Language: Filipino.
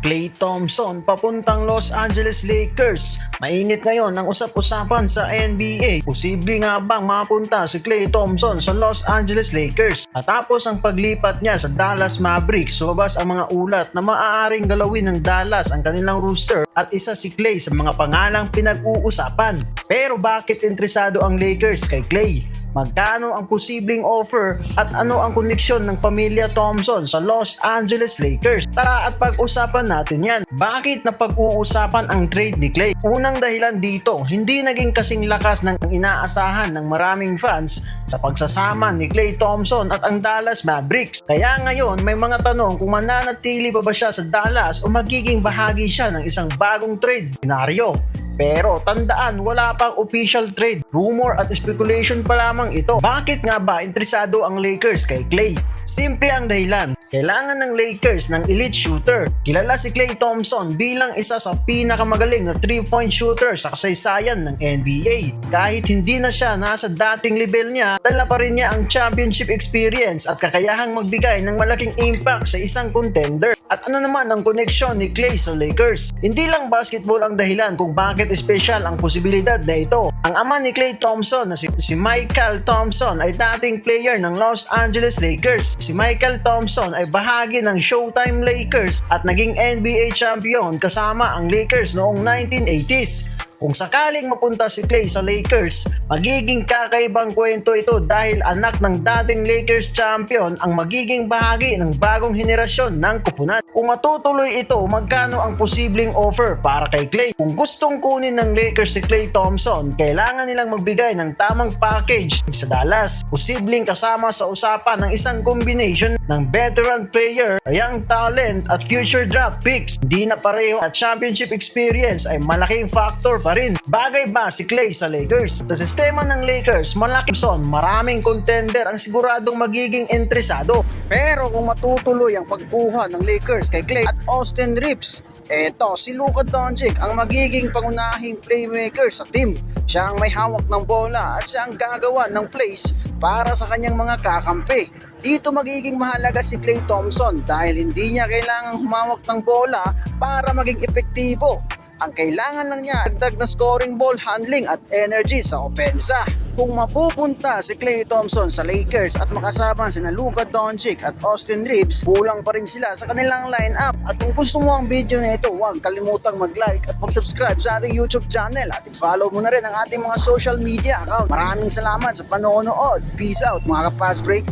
Klay Thompson papuntang Los Angeles Lakers. Mainit ngayon ang usap-usapan sa NBA. Posible nga bang mapunta si Klay Thompson sa Los Angeles Lakers? Matapos ang paglipat niya sa Dallas Mavericks, lumabas ang mga ulat na maaaring galawin ng Dallas ang kanilang roster at isa si Klay sa mga pangalang pinag-uusapan. Pero bakit interesado ang Lakers kay Klay? Magkano ang posibleng offer at ano ang koneksyon ng pamilya Thompson sa Los Angeles Lakers? Tara at pag-usapan natin yan. Bakit na pag-uusapan ang trade ni Klay? Unang dahilan dito, hindi naging kasing lakas ng inaasahan ng maraming fans sa pagsasama ni Klay Thompson at ang Dallas Mavericks. Kaya ngayon may mga tanong kung mananatili pa ba siya sa Dallas o magiging bahagi siya ng isang bagong trade scenario. Pero tandaan, wala pang official trade. Rumor at speculation pa lamang ito. Bakit nga ba interesado ang Lakers kay Klay? Simple ang dahilan. Kailangan ng Lakers ng elite shooter. Kilala si Klay Thompson bilang isa sa pinakamagaling na 3-point shooter sa kasaysayan ng NBA. Kahit hindi na siya nasa dating level niya, dala pa rin niya ang championship experience at kakayahang magbigay ng malaking impact sa isang contender. At ano naman ang koneksyon ni Klay sa Lakers? Hindi lang basketball ang dahilan kung bakit special ang posibilidad na ito. Ang ama ni Klay Thompson na si Mychal Thompson ay dating player ng Los Angeles Lakers. Si Mychal Thompson ay bahagi ng Showtime Lakers at naging NBA champion kasama ang Lakers noong 1980s. Kung sakaling mapunta si Klay sa Lakers, magiging kakaibang kwento ito dahil anak ng dating Lakers champion ang magiging bahagi ng bagong henerasyon ng kupunan. Kung matutuloy ito, magkano ang posibleng offer para kay Klay? Kung gustong kunin ng Lakers si Klay Thompson, kailangan nilang magbigay ng tamang package sa Dallas. Posibleng kasama sa usapan ng isang combination ng veteran player, young talent at future draft picks. Hindi na pareho at championship experience ay malaking factor pa rin. Bagay ba si Klay sa Lakers? Sa sistema ng Lakers, maraming contender ang siguradong magiging interesado. Pero kung matutuloy ang pagkuha ng Lakers kay Klay at Austin Reeves, eto si Luka Doncic ang magiging pangunahing playmaker sa team. Siya ang may hawak ng bola at siya ang gagawa ng plays para sa kanyang mga kakampi. Dito magiging mahalaga si Klay Thompson dahil hindi niya kailangang humawak ng bola para maging epektibo. Ang kailangan lang niya dagdag na scoring ball handling at energy sa opensa. Kung mapupunta si Klay Thompson sa Lakers at makasama sina Luka Doncic at Austin Reeves, kulang pa rin sila sa kanilang lineup. At kung gusto mo ang video na ito, huwag kalimutang mag-like at mag-subscribe sa ating YouTube channel at i-follow mo na rin ang ating mga social media account. Maraming salamat sa panonood. Peace out mga ka-fast break.